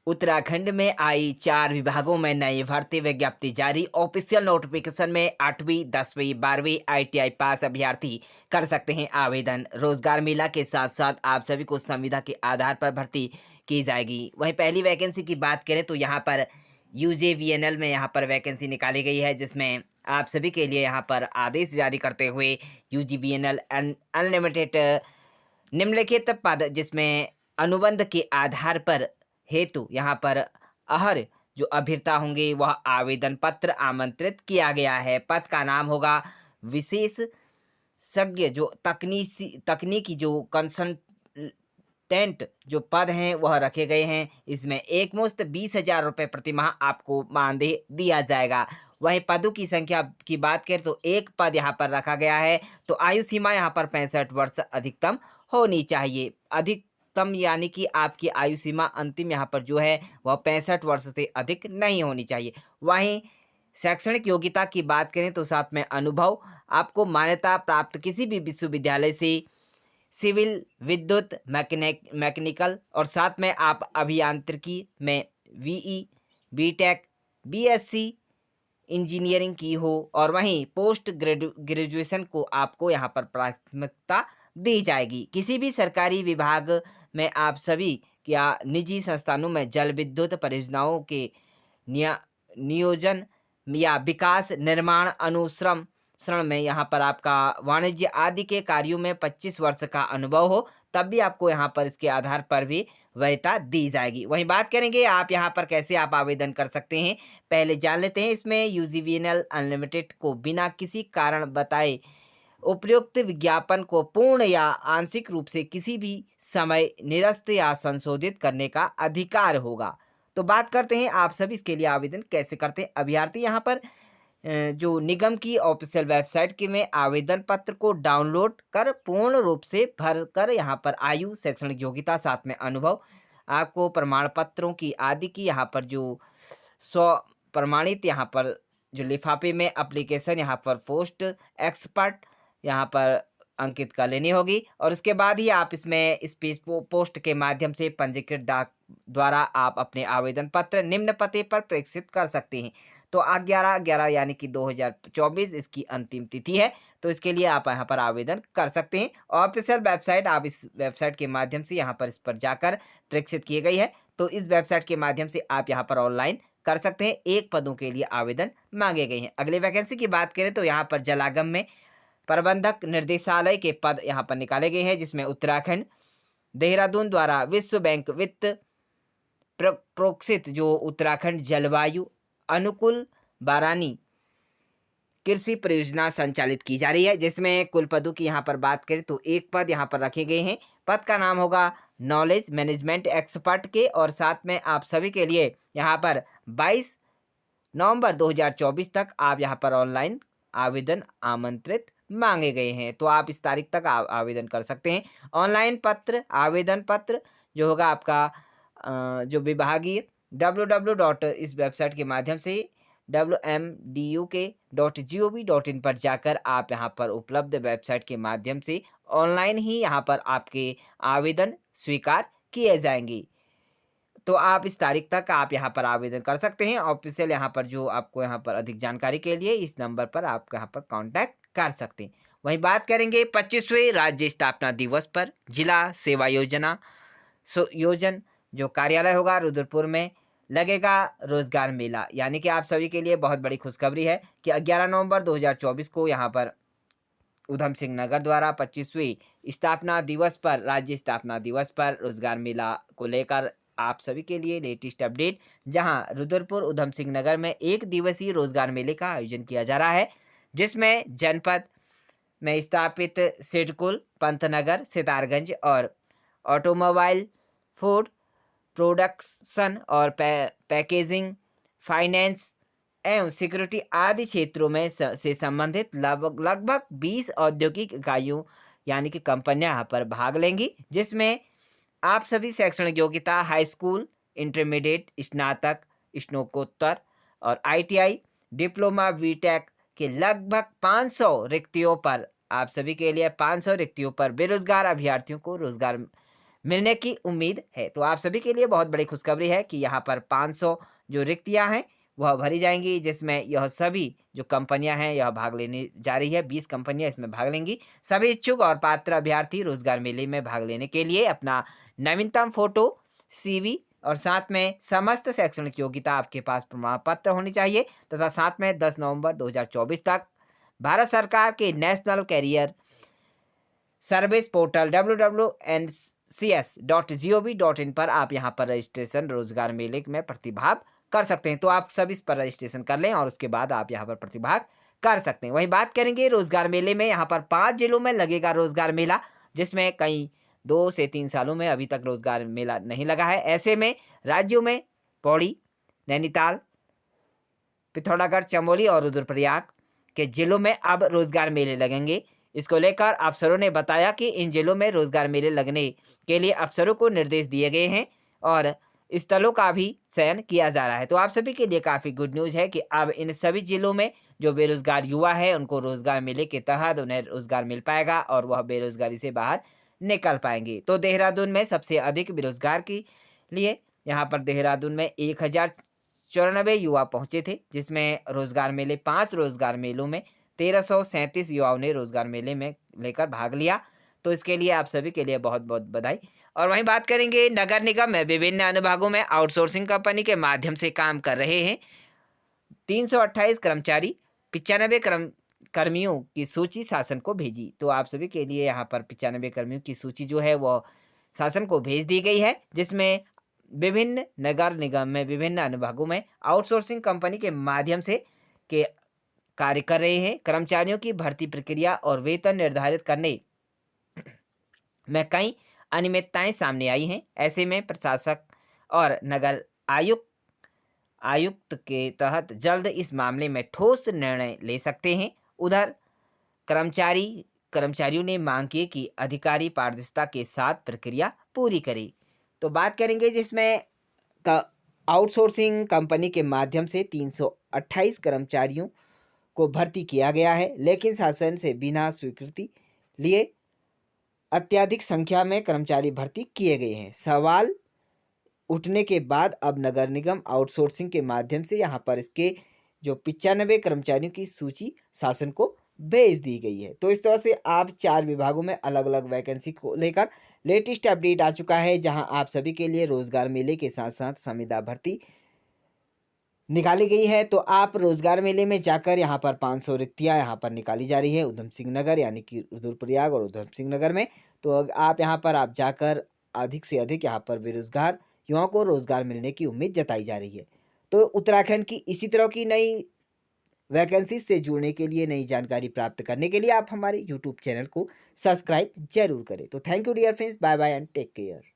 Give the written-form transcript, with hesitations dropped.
उत्तराखंड में आई 4 विभागों में नई भर्ती विज्ञप्ति जारी। ऑफिशियल नोटिफिकेशन में 8वीं 10वीं 12वीं ITI पास अभ्यर्थी कर सकते हैं आवेदन। रोजगार मेला के साथ साथ आप सभी को संविदा के आधार पर भर्ती की जाएगी। वहीं पहली वैकेंसी की बात करें तो यहाँ पर UJVNL में यहाँ पर वैकेंसी निकाली गई है, जिसमें आप सभी के लिए यहाँ पर आदेश जारी करते हुए UJVNL अनलिमिटेड निम्नलिखित पद जिसमें अनुबंध के आधार पर हेतु यहाँ पर अहर जो अभ्यर्ता होंगे वह आवेदन पत्र आमंत्रित किया गया है। पद का नाम होगा विशेषज्ञ जो तकनीकी जो कंसल्टेंट जो पद हैं वह रखे गए हैं। इसमें एक मुश्त 20,000 रुपये प्रतिमाह आपको मानदेय दिया जाएगा। वहीं पदों की संख्या की बात करें तो एक पद यहाँ पर रखा गया है। तो आयु सीमा यहाँ पर 65 वर्ष अधिकतम होनी चाहिए। अधिकतम यानी कि आपकी आयु सीमा अंतिम यहाँ पर जो है वह 65 वर्ष से अधिक नहीं होनी चाहिए। वहीं शैक्षणिक योग्यता की बात करें तो साथ में अनुभव आपको मान्यता प्राप्त किसी भी विश्वविद्यालय से सिविल, विद्युत, मैकेनिकल और साथ में आप अभियांत्रिकी में VE, BTech, BSc इंजीनियरिंग की हो और वहीं पोस्ट ग्रेजुएशन को आपको यहाँ पर प्राथमिकता दी जाएगी। किसी भी सरकारी विभाग में आप सभी या निजी संस्थानों में जल विद्युत परियोजनाओं के नियोजन या विकास, निर्माण, अनुश्रम श्रण में यहाँ पर आपका वाणिज्य आदि के कार्यों में 25 वर्ष का अनुभव हो, तब भी आपको यहाँ पर इसके आधार पर भी वरीयता दी जाएगी। वहीं बात करेंगे आप यहाँ पर कैसे आप आवेदन कर सकते हैं, पहले जान लेते हैं। इसमें UJVNL अनलिमिटेड को बिना किसी कारण बताए उपयुक्त विज्ञापन को पूर्ण या आंशिक रूप से किसी भी समय निरस्त या संशोधित करने का अधिकार होगा। तो बात करते हैं आप सभी इसके लिए आवेदन कैसे करते हैं। अभ्यर्थी यहाँ पर जो निगम की ऑफिशियल वेबसाइट के में आवेदन पत्र को डाउनलोड कर पूर्ण रूप से भर कर यहाँ पर आयु, शैक्षणिक योग्यता, साथ में अनुभव, आपको प्रमाण पत्रों की आदि की यहाँ पर जो प्रमाणित यहाँ पर जो लिफाफे में एप्लीकेशन यहाँ पर पोस्ट एक्सपर्ट यहाँ पर अंकित कर लेनी होगी और उसके बाद ही आप इसमें स्पीड पोस्ट के माध्यम से पंजीकृत डाक द्वारा आप अपने आवेदन पत्र निम्न पते पर प्रेषित कर सकते हैं। तो 11/11 यानी कि 2024 इसकी अंतिम तिथि है। तो इसके लिए आप यहाँ पर आवेदन कर सकते हैं। ऑफिशियल वेबसाइट, आप इस वेबसाइट के माध्यम से यहाँ पर इस पर जाकर प्रेषित की गई है। तो इस वेबसाइट के माध्यम से आप यहाँ पर ऑनलाइन कर सकते हैं। 1 पदों के लिए आवेदन मांगे गए हैं। अगले वैकेंसी की बात करें तो यहाँ पर जलागम में प्रबंधक निर्देशालय के पद यहाँ पर निकाले गए हैं, जिसमें उत्तराखंड, देहरादून द्वारा विश्व बैंक वित्त प्रोक्षित जो उत्तराखंड जलवायु अनुकूल बारानी कृषि परियोजना संचालित की जा रही है, जिसमें कुल पदों की यहाँ पर बात करें तो 1 पद यहाँ पर रखे गए हैं। पद का नाम होगा नॉलेज मैनेजमेंट एक्सपर्ट के और साथ में आप सभी के लिए यहाँ पर 22 नवंबर 2024 तक आप यहाँ पर ऑनलाइन आवेदन आमंत्रित मांगे गए हैं। तो आप इस तारीख तक आवेदन कर सकते हैं। ऑनलाइन पत्र आवेदन पत्र जो होगा आपका जो विभागीय www. इस वेबसाइट के माध्यम से wmduk.gov.in पर जाकर आप यहाँ पर उपलब्ध वेबसाइट के माध्यम से ऑनलाइन ही यहाँ पर आपके आवेदन स्वीकार किए जाएंगे। तो आप इस तारीख तक आप यहाँ पर आवेदन कर सकते हैं। ऑफिशियल यहाँ पर जो आपको यहाँ पर अधिक जानकारी के लिए इस नंबर पर आप यहाँ पर कांटेक्ट कर सकते हैं। वहीं बात करेंगे 25वें राज्य स्थापना दिवस पर जिला सेवा योजना योजन जो कार्यालय होगा रुद्रपुर में लगेगा रोजगार मेला। यानी कि आप सभी के लिए बहुत बड़ी खुशखबरी है कि 11 नवंबर 2024 को यहाँ पर उधम सिंह नगर द्वारा 25वें स्थापना दिवस पर राज्य स्थापना दिवस पर रोजगार मेला को लेकर आप सभी के लिए लेटेस्ट अपडेट, जहां रुद्रपुर उधम सिंह नगर में 1 दिवसीय रोजगार मेले का आयोजन किया जा रहा है, जिसमें जनपद में स्थापित सिडकुल, पंतनगर, सितारगंज और ऑटोमोबाइल, फूड प्रोडक्शन और पैकेजिंग, फाइनेंस एवं सिक्योरिटी आदि क्षेत्रों में से संबंधित लगभग 20 औद्योगिक इकाइयों यानी कि कंपनियां यहाँ पर भाग लेंगी, जिसमें आप सभी शैक्षणिक योग्यता हाई स्कूल, इंटरमीडिएट, स्नातक, स्नातकोत्तर और ITI, डिप्लोमा, BTech के लगभग 500 रिक्तियों पर आप सभी के लिए 500 रिक्तियों पर बेरोजगार अभ्यर्थियों को रोजगार मिलने की उम्मीद है। तो आप सभी के लिए बहुत बड़ी खुशखबरी है कि यहाँ पर 500 जो रिक्तियाँ हैं वह भरी जाएँगी, जिसमें यह सभी जो कंपनियाँ हैं यह भाग लेने जा रही है। 20 कंपनियाँ इसमें भाग लेंगी। सभी इच्छुक और पात्र अभ्यर्थी रोजगार मेले में भाग लेने के लिए अपना नवीनतम फ़ोटो, सीवी और साथ में समस्त शैक्षणिक योग्यता आपके पास प्रमाण पत्र होनी चाहिए तथा साथ में 10 नवंबर 2024 तक भारत सरकार के national career service portal www.ncs.gov.in पर आप यहाँ पर रजिस्ट्रेशन रोजगार मेले में प्रतिभाग कर सकते हैं। तो आप सब इस पर रजिस्ट्रेशन कर लें और उसके बाद आप यहाँ पर प्रतिभाग कर सकते हैं। वहीं बात करेंगे रोजगार मेले में, यहाँ पर 5 जिलों में लगेगा रोजगार मेला, जिसमें कई 2 से 3 सालों में अभी तक रोजगार मेला नहीं लगा है। ऐसे में राज्यों में पौड़ी, नैनीताल, पिथौरागढ़, चमोली और रुद्रप्रयाग के जिलों में अब रोजगार मेले लगेंगे। इसको लेकर अफसरों ने बताया कि इन जिलों में रोजगार मेले लगने के लिए अफसरों को निर्देश दिए गए हैं और स्थलों का भी चयन किया जा रहा है। तो आप सभी के लिए काफ़ी गुड न्यूज़ है कि अब इन सभी जिलों में जो बेरोजगार युवा है उनको रोजगार मेले के तहत उन्हें रोजगार मिल पाएगा और वह बेरोजगारी से बाहर निकल पाएंगे। तो देहरादून में सबसे अधिक बेरोजगार के लिए यहाँ पर देहरादून में 1094 युवा पहुंचे थे, जिसमें रोजगार मेले 5 रोजगार मेलों में 1337 युवाओं ने रोजगार मेले में लेकर भाग लिया। तो इसके लिए आप सभी के लिए बहुत-बहुत बधाई। और वहीं बात करेंगे नगर निगम में विभिन्न अनुभागों में आउटसोर्सिंग कंपनी के माध्यम से काम कर रहे हैं 328 कर्मचारी, 95 कर्मियों की सूची शासन को भेजी। तो आप सभी के लिए यहाँ पर 95 कर्मियों की सूची जो है वो शासन को भेज दी गई है, जिसमें विभिन्न नगर निगम में विभिन्न अनुभागों में आउटसोर्सिंग कंपनी के माध्यम से के कार्य कर रहे हैं। कर्मचारियों की भर्ती प्रक्रिया और वेतन निर्धारित करने में कई अनियमितताएं सामने आई हैं। ऐसे में प्रशासक और नगर आयुक्त के तहत जल्द इस मामले में ठोस निर्णय ले सकते हैं। उधर कर्मचारियों ने मांग की कि अधिकारी पारदर्शिता के साथ प्रक्रिया पूरी करें। तो बात करेंगे जिसमें आउटसोर्सिंग कंपनी के माध्यम से 328 कर्मचारियों को भर्ती किया गया है, लेकिन शासन से बिना स्वीकृति लिए अत्यधिक संख्या में कर्मचारी भर्ती किए गए हैं। सवाल उठने के बाद अब नगर निगम आउटसोर्सिंग के माध्यम से यहाँ पर इसके जो 95 कर्मचारियों की सूची शासन को भेज दी गई है। तो इस तरह से आप 4 विभागों में अलग अलग वैकेंसी को लेकर लेटेस्ट अपडेट आ चुका है, जहां आप सभी के लिए रोजगार मेले के साथ साथ संविदा भर्ती निकाली गई है। तो आप रोजगार मेले में जाकर यहाँ पर 500 रिक्तियाँ यहाँ पर निकाली जा रही है उधम सिंह नगर यानी कि रुद्रप्रयाग और उधम सिंह नगर में। तो आप यहाँ पर आप जाकर अधिक से अधिक यहाँ पर बेरोजगार युवाओं को रोजगार मिलने की उम्मीद जताई जा रही है। तो उत्तराखंड की इसी तरह की नई वैकेंसी से जुड़ने के लिए, नई जानकारी प्राप्त करने के लिए आप हमारे यूट्यूब चैनल को सब्सक्राइब जरूर करें। तो thank you dear friends, bye bye and take care.